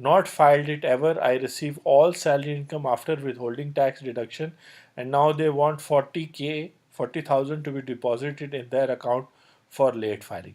not filed it ever. I receive all salary income after withholding tax deduction and now they want 40,000 to be deposited in their account for late filing.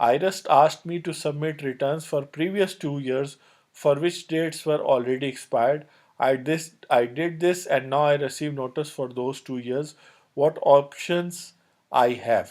IRS asked me to submit returns for previous 2 years for which dates were already expired. I did this and now I receive notice for those 2 years. What options I have?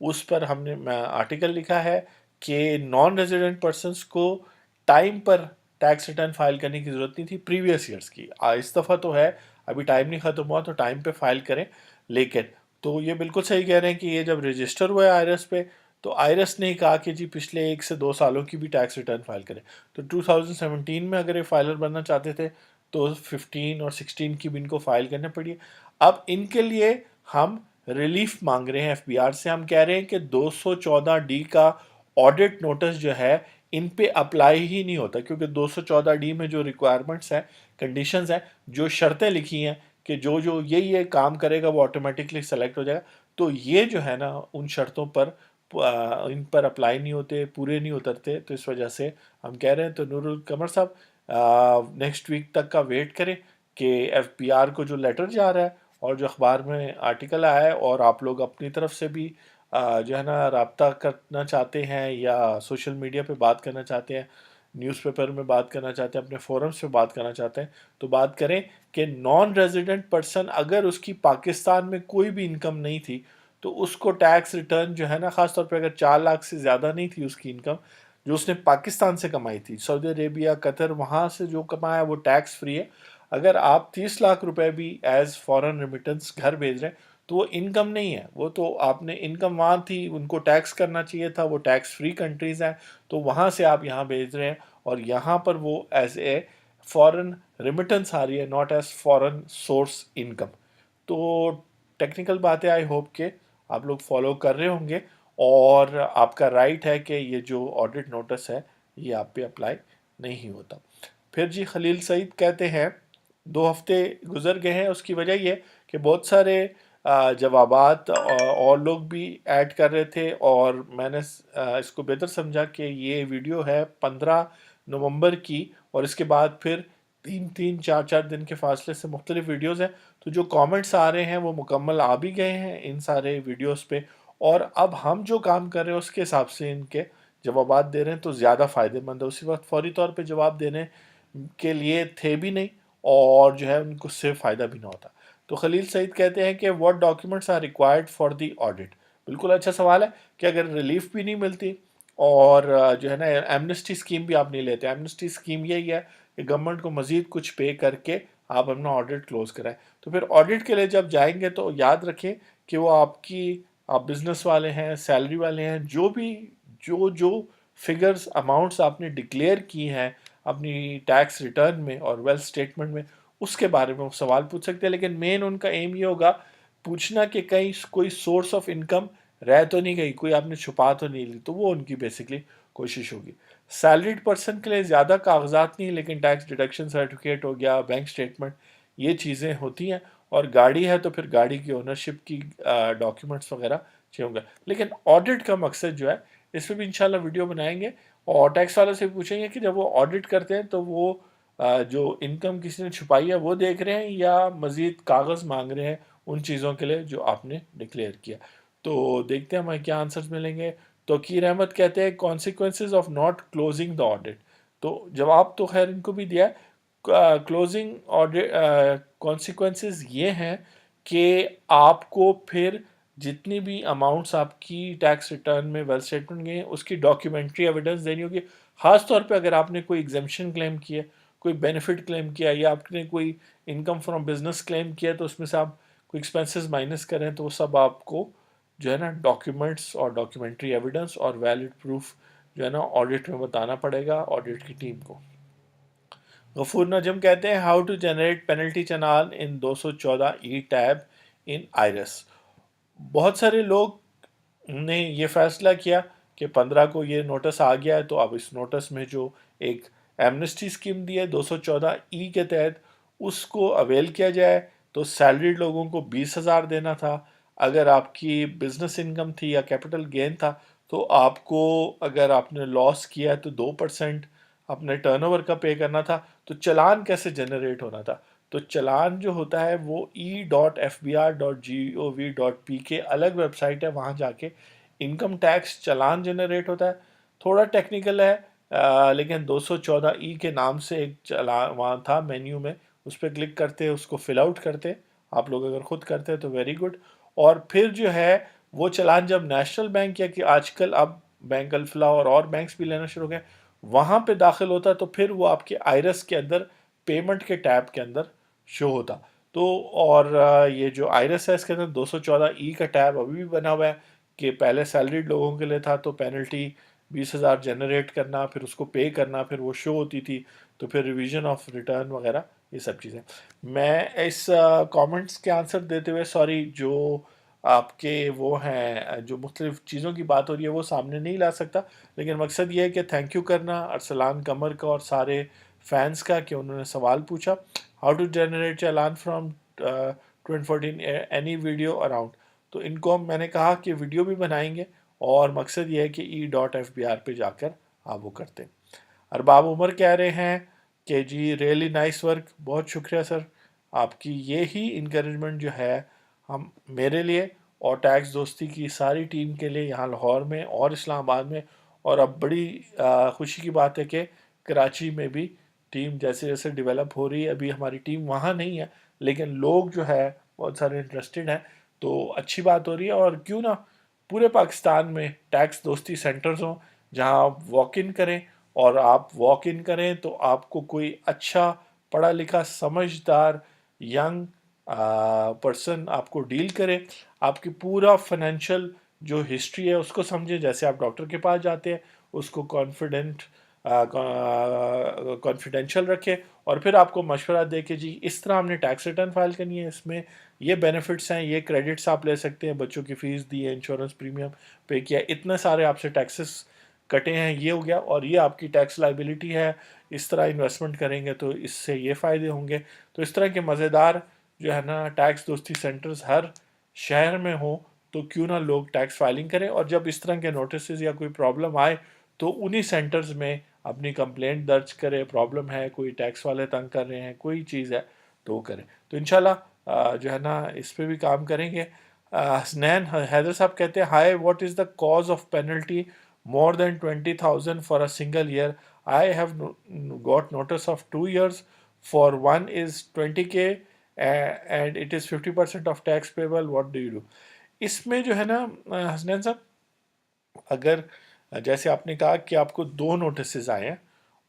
اس پر ہم نے article لکھا ہے کہ non resident persons کو time پر tax return file کرنے کی ضرورت نہیں تھی پریویس ایئرس کی. اس دفعہ تو ہے ابھی ٹائم نہیں ختم ہوا تو ٹائم پہ فائل کریں. لیکن تو یہ بالکل صحیح کہہ رہے ہیں کہ یہ جب رجسٹر ہوا ہے آئرس پہ تو آئرس نے کہا کہ جی پچھلے 1 سے 2 سالوں کی بھی ٹیکس ریٹرن فائل کریں. تو 2017 میں اگر یہ فائلر بننا چاہتے تھے تو 15 اور 16 کی بھی ان کو فائل کرنے پڑی. اب ان کے لیے ہم ریلیف مانگ رہے ہیں ایف بی آر سے. ہم کہہ رہے ہیں کہ 214D کا آڈٹ نوٹس جو ہے ان پہ اپلائی ہی نہیں ہوتا کیونکہ 214D میں جو ریکوائرمنٹس ہیں کنڈیشنز ہیں جو شرطیں لکھی ہیں کہ جو یہ کام کرے گا وہ آٹومیٹکلی سلیکٹ ہو جائے گا. تو یہ جو ہے نا ان شرطوں پر ان پر اپلائی نہیں ہوتے پورے نہیں اترتے. تو اس وجہ سے ہم کہہ رہے ہیں تو نور القمر صاحب نیکسٹ ویک تک کا ویٹ کریں کہ ایف بی آر کو جو لیٹر جا رہا ہے اور جو اخبار میں آرٹیکل آیا ہے اور آپ لوگ اپنی طرف سے بھی جو ہے نا رابطہ کرنا چاہتے ہیں یا سوشل میڈیا پہ بات کرنا چاہتے ہیں نیوز پیپر میں بات کرنا چاہتے ہیں اپنے فورمز پہ بات کرنا چاہتے ہیں تو بات کریں کہ نان ریزیڈنٹ پرسن اگر اس کی پاکستان میں کوئی بھی انکم نہیں تھی تو اس کو ٹیکس ریٹرن جو ہے نا خاص طور پہ اگر 4 لاکھ سے زیادہ نہیں تھی اس کی انکم جو اس نے پاکستان سے کمائی تھی سعودی عربیہ قطر وہاں سے جو کمایا وہ ٹیکس فری ہے. اگر آپ 30 لاکھ روپے بھی ایز فورن ریمیٹنس گھر بھیج رہے ہیں تو وہ انکم نہیں ہے وہ تو آپ نے انکم وہاں تھی ان کو ٹیکس کرنا چاہیے تھا وہ ٹیکس فری کنٹریز ہیں تو وہاں سے آپ یہاں بھیج رہے ہیں اور یہاں پر وہ ایز اے فورن ریمیٹنس آ رہی ہے not as foreign source income. تو ٹیکنیکل باتیں آئی ہوپ کہ آپ لوگ فالو کر رہے ہوں گے اور آپ کا رائٹ ہے کہ یہ جو آڈٹ نوٹس ہے یہ آپ پہ اپلائی نہیں ہوتا. پھر جی خلیل سعید کہتے ہیں 2 ہفتے گزر گئے ہیں اس کی وجہ یہ کہ بہت سارے جوابات اور لوگ بھی ایڈ کر رہے تھے اور میں نے اس کو بہتر سمجھا کہ یہ ویڈیو ہے 15 نومبر کی اور اس کے بعد پھر 3-4 دن کے فاصلے سے مختلف ویڈیوز ہیں تو جو کامنٹس آ رہے ہیں وہ مکمل آ بھی گئے ہیں ان سارے ویڈیوز پہ اور اب ہم جو کام کر رہے ہیں اس کے حساب سے ان کے جوابات دے رہے ہیں تو زیادہ فائدہ مند ہے. اسی وقت فوری طور پہ جواب دینے کے لیے تھے بھی نہیں اور جو ہے ان کو سے فائدہ بھی نہ ہوتا. تو خلیل سعید کہتے ہیں کہ what documents are required for the audit. بالکل اچھا سوال ہے کہ اگر ریلیف بھی نہیں ملتی اور جو ہے نا ایمنسٹی اسکیم بھی آپ نہیں لیتے. ایمنسٹی اسکیم یہی ہے کہ گورنمنٹ کو مزید کچھ پے کر کے آپ اپنا آڈٹ کلوز کرائیں. تو پھر آڈٹ کے لیے جب جائیں گے تو یاد رکھیں کہ وہ آپ بزنس والے ہیں سیلری والے ہیں جو فگرز اماؤنٹس آپ نے ڈکلیئر کی ہیں اپنی ٹیکس ریٹرن میں اور ویلتھ اسٹیٹمنٹ میں اس کے بارے میں وہ سوال پوچھ سکتے ہیں. لیکن مین ان کا ایم یہ ہوگا پوچھنا کہ کہیں کوئی سورس آف انکم رہ تو نہیں گئی کوئی آپ نے چھپا تو نہیں لی تو وہ ان کی بیسکلی کوشش ہوگی. سیلریڈ پرسن کے لیے زیادہ کاغذات نہیں لیکن ٹیکس ڈیڈکشن سرٹیفکیٹ ہو گیا بینک اسٹیٹمنٹ یہ چیزیں ہوتی ہیں اور گاڑی ہے تو پھر گاڑی کی اونرشپ کی ڈاکیومنٹس وغیرہ چاہیے ہوں گا. لیکن آڈٹ کا مقصد جو ہے اس پہ بھی انشاءاللہ ویڈیو بنائیں گے اور ٹیکس والوں سے پوچھیں گے کہ جب وہ آڈٹ کرتے ہیں تو وہ جو انکم کسی نے چھپائی ہے وہ دیکھ رہے ہیں یا مزید کاغذ مانگ رہے ہیں ان چیزوں کے لیے جو آپ نے ڈکلیئر کیا. تو دیکھتے ہیں ہمیں کیا آنسرز ملیں گے. توقیر احمد کہتے ہیں consequences of not closing the audit. تو جواب تو خیر ان کو بھی دیا ہے. کلوزنگ آڈٹ کانسیکوینسز یہ ہیں کہ آپ کو پھر جتنی بھی اماؤنٹس آپ کی ٹیکس ریٹرن میں ویلتھ اسٹیٹمنٹ گئے ہیں اس کی ڈاکیومنٹری ایویڈنس دینی ہوگی. خاص طور پہ اگر آپ نے کوئی ایگزمپشن کلیم کیا کوئی بینیفٹ کلیم کیا یا آپ نے کوئی انکم فرام بزنس کلیم کیا تو اس میں سے آپ کوئی ایکسپینسز مائنس کریں تو وہ سب آپ کو جو ہے نا ڈاکیومنٹس اور ڈاکیومنٹری ایویڈنس اور ویلڈ پروف جو ہے نا آڈٹ میں بتانا پڑے گا آڈٹ کی ٹیم کو. غفور نجم کہتے ہیں ہاؤ ٹو جنریٹ پینلٹی چنال in 214E tab in IRIS. بہت سارے لوگ نے یہ فیصلہ کیا کہ 15 کو یہ نوٹس آ گیا ہے تو اب اس نوٹس میں جو ایک ایمنسٹی اسکیم دی ہے 214E کے تحت اس کو اویل کیا جائے. تو سیلریڈ لوگوں کو 20,000 دینا تھا. اگر آپ کی بزنس انکم تھی یا کیپٹل گین تھا تو آپ کو اگر آپ نے لاس کیا ہے تو 2% اپنے ٹرن اوور کا پے کرنا تھا. تو چلان کیسے جنریٹ ہونا تھا تو چلان جو ہوتا ہے وہ e.fbr.gov.p الگ ویب سائٹ ہے وہاں جا کے انکم ٹیکس چلان جنریٹ ہوتا ہے. تھوڑا ٹیکنیکل ہے لیکن 214E کے نام سے ایک چلان وہاں تھا مینیو میں اس پہ کلک کرتے اس کو فل آؤٹ کرتے آپ لوگ اگر خود کرتے تو ویری گڈ. اور پھر جو ہے وہ چلان جب نیشنل بینک یا کہ آج کل اب بینک الفلاح اور بینکس بھی لینا شروع ہو گئے وہاں پہ داخل ہوتا تو پھر وہ آپ کے آئرس کے اندر پیمنٹ کے ٹیب کے اندر شو ہوتا. تو اور یہ جو آئرس ہے اس کے اندر 214 کا ٹیب ابھی بھی بنا ہوا ہے کہ پہلے سیلریڈ لوگوں کے لیے تھا تو پینلٹی 20,000 جنریٹ کرنا پھر اس کو پے کرنا پھر وہ شو ہوتی تھی تو پھر ریویژن آف ریٹرن وغیرہ یہ سب چیزیں. میں اس کامنٹس کے آنسر دیتے ہوئے سوری جو آپ کے وہ ہیں جو مختلف چیزوں کی بات ہو رہی ہے وہ سامنے نہیں لا سکتا لیکن مقصد یہ ہے کہ تھینک یو کرنا ارسلان قمر کا اور سارے فینس کا کہ انہوں نے سوال پوچھا how to generate challan from 2014 any video around. تو ان کو میں نے کہا کہ ویڈیو بھی بنائیں گے اور مقصد یہ ہے کہ e.fbr پہ جا کر آپ وہ کرتے. ارباب عمر کہہ رہے ہیں کہ جی ریئلی نائس ورک بہت شکریہ سر آپ کی یہی انکریجمنٹ جو ہے ہم میرے لیے اور ٹیکس دوستی کی ساری ٹیم کے لیے یہاں لاہور میں اور اسلام آباد میں اور اب بڑی خوشی کی بات ہے کہ کراچی میں بھی ٹیم جیسے جیسے ڈیولپ ہو رہی ہے. ابھی ہماری ٹیم وہاں نہیں ہے لیکن لوگ جو ہے بہت سارے انٹرسٹڈ ہیں تو اچھی بات ہو رہی ہے. اور کیوں نہ پورے پاکستان میں ٹیکس دوستی سینٹرز ہوں جہاں آپ واک ان کریں اور آپ واک ان کریں تو آپ کو کوئی اچھا پڑھا لکھا سمجھدار ینگ پرسن آپ کو ڈیل کرے آپ کی پورا فائنینشیل جو ہسٹری ہے اس کو سمجھے. جیسے آپ ڈاکٹر کے پاس جاتے ہیں اس کو کانفیڈینشیل رکھے اور پھر آپ کو مشورہ دے کہ جی اس طرح ہم نے ٹیکس ریٹرن فائل کرنی ہے اس میں یہ بینیفٹس ہیں یہ کریڈٹس آپ لے سکتے ہیں بچوں کی فیس دی ہے انشورنس پریمیم پے کیا اتنے سارے آپ سے ٹیکسز کٹے ہیں یہ ہو گیا اور یہ آپ کی ٹیکس لائبلٹی ہے اس طرح انویسٹمنٹ کریں گے تو اس سے یہ فائدے ہوں گے. تو اس طرح کے مزیدار جو ہے نا ٹیکس دوستی سینٹرز ہر شہر میں ہوں تو کیوں نہ لوگ ٹیکس فائلنگ کریں اور جب اس طرح کے نوٹسز یا کوئی پرابلم آئے تو انہی سینٹرز میں اپنی کمپلینٹ درج کرے. پرابلم ہے کوئی ٹیکس والے تنگ کر رہے ہیں کوئی چیز ہے تو وہ کریں. تو انشاءاللہ جو ہے نا اس پہ بھی کام کریں گے. حسنین حیدر صاحب کہتے ہیں high what is the cause of penalty more than 20,000 for a single year. I have got notice of 2 years for one is 20K and it is 50% of tax payable. What do you do? اس میں جو ہے نا حسنین صاحب اگر جیسے آپ نے کہا کہ آپ کو 2 نوٹسز آئے ہیں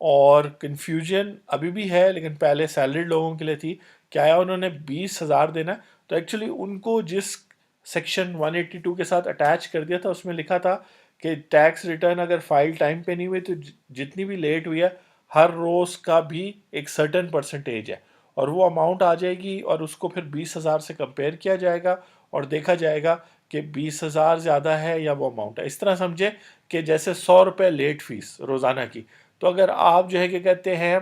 اور کنفیوژن ابھی بھی ہے لیکن پہلے سیلریڈ لوگوں کے لیے تھی کہ آیا انہوں نے 20,000 دینا تو ایکچولی ان کو جس سیکشن 182 کے ساتھ اٹیچ کر دیا تھا اس میں لکھا تھا کہ ٹیکس ریٹرن اگر فائل ٹائم پہ نہیں ہوئی تو جتنی بھی لیٹ ہوئی ہے ہر روز کا بھی ایک سرٹن پرسنٹیج ہے اور وہ اماؤنٹ آ جائے گی اور اس کو پھر 20,000 سے کمپیئر کیا جائے گا اور دیکھا جائے گا کہ 20,000 زیادہ ہے یا وہ اماؤنٹ ہے. اس طرح سمجھے کہ جیسے 100 روپے لیٹ فیس روزانہ کی تو اگر آپ جو ہے کہ کہتے ہیں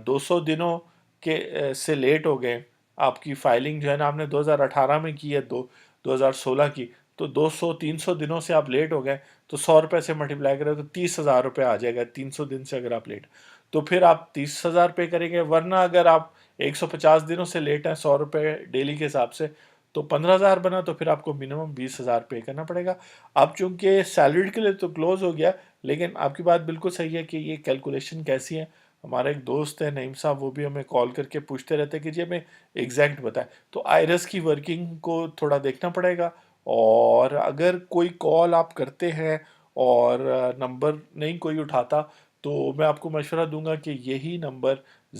200 دنوں کے سے لیٹ ہو گئے آپ کی فائلنگ جو ہے نا آپ نے 2018 میں کی ہے 2016 کی تو 200-300 دنوں سے آپ لیٹ ہو گئے تو 100 روپے سے ملٹیپلائی کریں تو 30,000 روپے آ جائے گا 300 دن سے اگر آپ لیٹ تو پھر آپ 30,000 پے کریں گے. ورنہ اگر آپ 150 دنوں سے لیٹ ہیں 100 روپے ڈیلی کے حساب سے تو 15,000 بنا تو پھر آپ کو منیمم 20,000 پے کرنا پڑے گا. اب چونکہ سیلریڈ کے لیے تو کلوز ہو گیا لیکن آپ کی بات بالکل صحیح ہے کہ یہ کیلکولیشن کیسی ہے. ہمارا ایک دوست ہے نعیم صاحب وہ بھی ہمیں کال کر کے پوچھتے رہتے ہیں کہ جی ہمیں ایگزیکٹ بتائیں تو آئرس کی ورکنگ کو تھوڑا دیکھنا پڑے گا. اور اگر کوئی کال آپ کرتے ہیں اور نمبر نہیں کوئی اٹھاتا تو میں آپ کو مشورہ دوں گا کہ یہی نمبر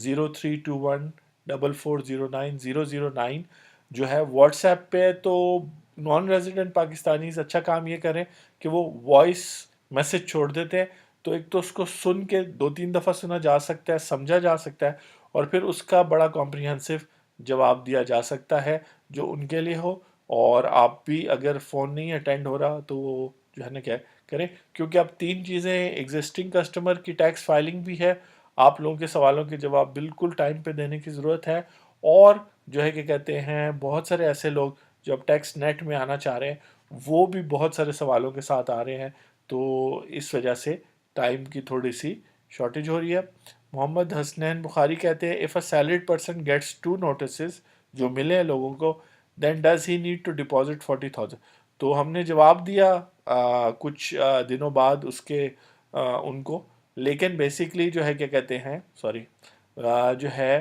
0321440909 جو ہے واٹس ایپ پہ تو نان ریزیڈنٹ پاکستانیز اچھا کام یہ کریں کہ وہ وائس میسج چھوڑ دیتے ہیں تو ایک تو اس کو سن کے 2-3 دفعہ سنا جا سکتا ہے سمجھا جا سکتا ہے اور پھر اس کا بڑا کمپریہنسو جواب دیا جا سکتا ہے جو ان کے لیے ہو. اور آپ بھی اگر فون نہیں اٹینڈ ہو رہا تو وہ جو ہے نا کیا کریں کیونکہ اب 3 چیزیں ایگزسٹنگ کسٹمر کی ٹیکس فائلنگ بھی ہے آپ لوگوں کے سوالوں کے جواب بالکل ٹائم پہ دینے کی ضرورت ہے اور جو ہے کہ کہتے ہیں بہت سارے ایسے لوگ جو اب ٹیکس نیٹ میں آنا چاہ رہے ہیں وہ بھی بہت سارے سوالوں کے ساتھ آ رہے ہیں تو اس وجہ سے ٹائم کی تھوڑی سی شارٹیج ہو رہی ہے. محمد حسنین بخاری کہتے ہیں if a salaried person gets 2 notices جو ملے ہیں لوگوں کو then does he need to deposit 40,000 تو ہم نے جواب دیا کچھ دنوں بعد اس کے ان کو لیکن بیسیکلی جو ہے کیا کہتے ہیں سوری جو ہے